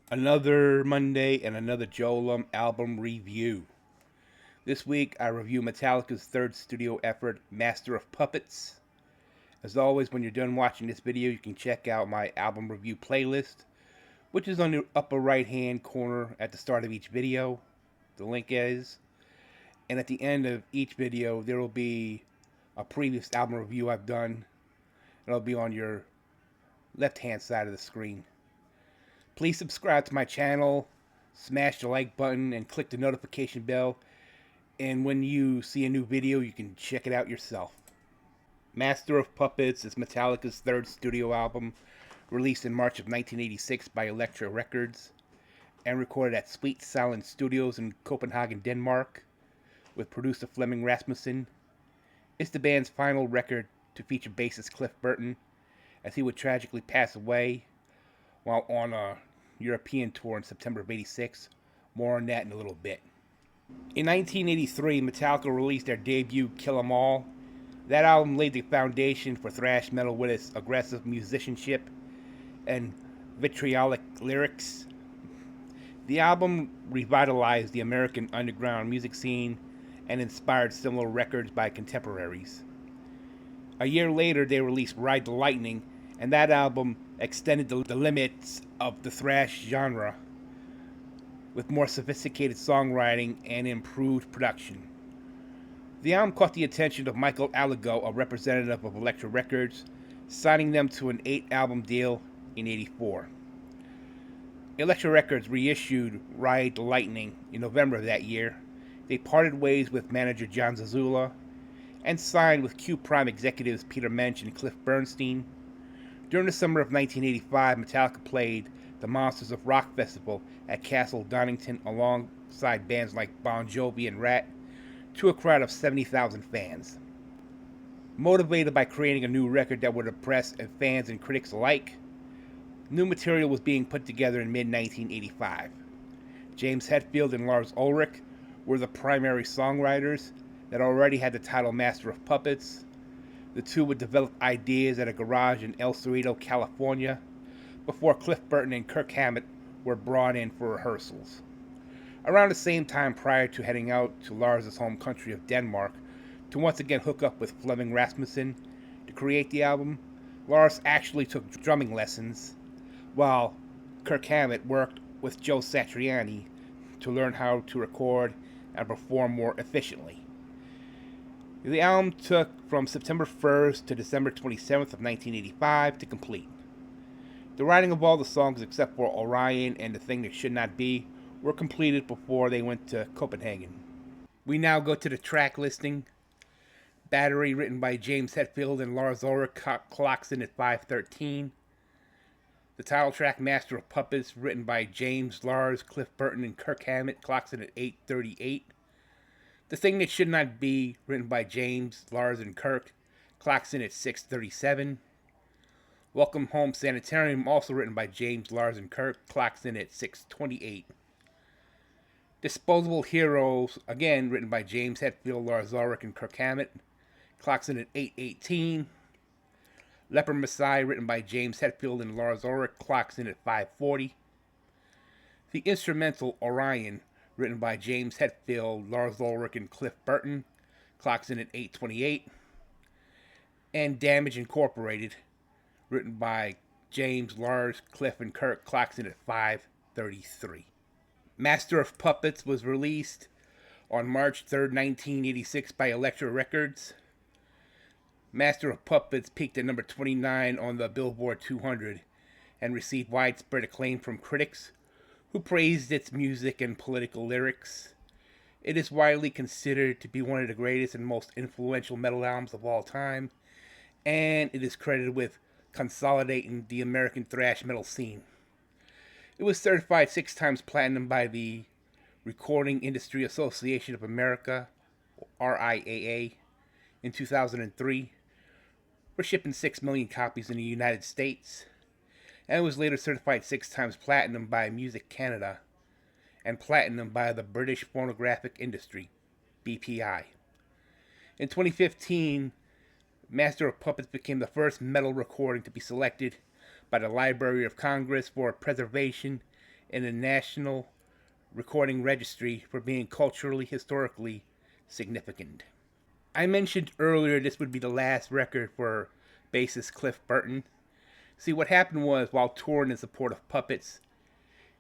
Another Monday and another JoeLumb album review. This week I review Metallica's third studio effort, Master of Puppets. As always, when you're done watching this video, you can check out my album review playlist, which is on the upper right hand corner at the start of each video. The link is. And at the end of each video, there will be a previous album review I've done. It'll be on your left hand side of the screen. Please subscribe to my channel, smash the like button, and click the notification bell. And when you see a new video, you can check it out yourself. Master of Puppets is Metallica's third studio album, released in March of 1986 by Elektra Records, and recorded at Sweet Silence Studios in Copenhagen, Denmark, with producer Flemming Rasmussen. It's the band's final record to feature bassist Cliff Burton, as he would tragically pass away while on a European tour in September of '86. More on that in a little bit. In 1983, Metallica released their debut Kill 'Em All. That album laid the foundation for thrash metal with its aggressive musicianship and vitriolic lyrics. The album revitalized the American underground music scene and inspired similar records by contemporaries. A year later, they released Ride the Lightning, and that album extended the limits of the thrash genre with more sophisticated songwriting and improved production. The album caught the attention of Michael Aligo, a representative of Elektra Records, signing them to an 8-album deal in '84. Elektra Records reissued Ride the Lightning in November of that year. They parted ways with manager John Zazula and signed with Q Prime executives Peter Mensch and Cliff Bernstein. During the summer of 1985, Metallica played the Monsters of Rock Festival at Castle Donington alongside bands like Bon Jovi and Rat to a crowd of 70,000 fans. Motivated by creating a new record that would impress fans and critics alike, new material was being put together in mid-1985. James Hetfield and Lars Ulrich were the primary songwriters that already had the title Master of Puppets. The two would develop ideas at a garage in El Cerrito, California, before Cliff Burton and Kirk Hammett were brought in for rehearsals. Around the same time, prior to heading out to Lars' home country of Denmark to once again hook up with Flemming Rasmussen to create the album, Lars actually took drumming lessons, while Kirk Hammett worked with Joe Satriani to learn how to record and perform more efficiently. The album took from September 1st to December 27th of 1985 to complete. The writing of all the songs except for Orion and The Thing That Should Not Be were completed before they went to Copenhagen. We now go to the track listing. Battery, written by James Hetfield and Lars Ulrich, clocks in at 5:13. The title track, Master of Puppets, written by James, Lars, Cliff Burton, and Kirk Hammett, clocks in at 8:38. The Thing That Should Not Be, written by James, Lars, and Kirk, clocks in at 6:37. Welcome Home Sanitarium, also written by James, Lars, and Kirk, clocks in at 6:28. Disposable Heroes, again written by James Hetfield, Lars Ulrich, and Kirk Hammett, clocks in at 8:18. Leper Messiah, written by James Hetfield and Lars Ulrich, clocks in at 5:40. The instrumental Orion, written by James Hetfield, Lars Ulrich, and Cliff Burton, clocks in at 8:28. And Damage Incorporated, written by James, Lars, Cliff, and Kirk, clocks in at 5:33. Master of Puppets was released on March 3rd, 1986 by Elektra Records. Master of Puppets peaked at number 29 on the Billboard 200 and received widespread acclaim from critics who praised its music and political lyrics. It is widely considered to be one of the greatest and most influential metal albums of all time, and it is credited with consolidating the American thrash metal scene. It was certified 6 times platinum by the Recording Industry Association of America, RIAA, in 2003, for shipping 6 million copies in the United States, and was later certified 6 times platinum by Music Canada and platinum by the British Phonographic Industry, BPI. In 2015, Master of Puppets became the first metal recording to be selected by the Library of Congress for preservation in the National Recording Registry for being culturally, historically significant. I mentioned earlier this would be the last record for bassist Cliff Burton. See, what happened was, while touring in support of Puppets,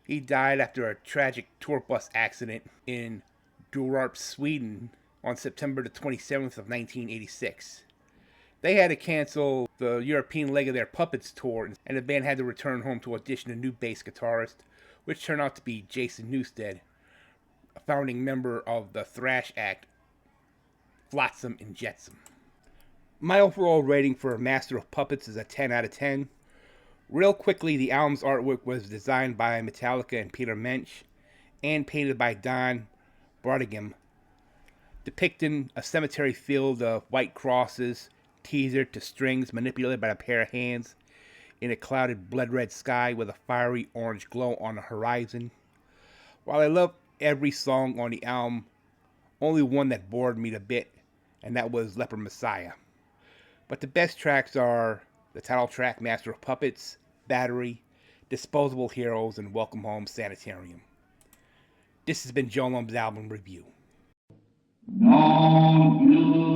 he died after a tragic tour bus accident in Dorp, Sweden on September the 27th of 1986. They had to cancel the European leg of their Puppets tour, and the band had to return home to audition a new bass guitarist, which turned out to be Jason Newsted, a founding member of the thrash act Flotsam and Jetsam. My overall rating for Master of Puppets is a 10 out of 10. Real quickly, the album's artwork was designed by Metallica and Peter Mensch and painted by Don Brautigam, depicting a cemetery field of white crosses tethered to strings manipulated by a pair of hands in a clouded blood-red sky with a fiery orange glow on the horizon. While I love every song on the album, only one that bored me a bit, and that was Leper Messiah. But the best tracks are the title track, Master of Puppets, Battery, Disposable Heroes, and Welcome Home Sanitarium. This has been JoeLumb's album review. No.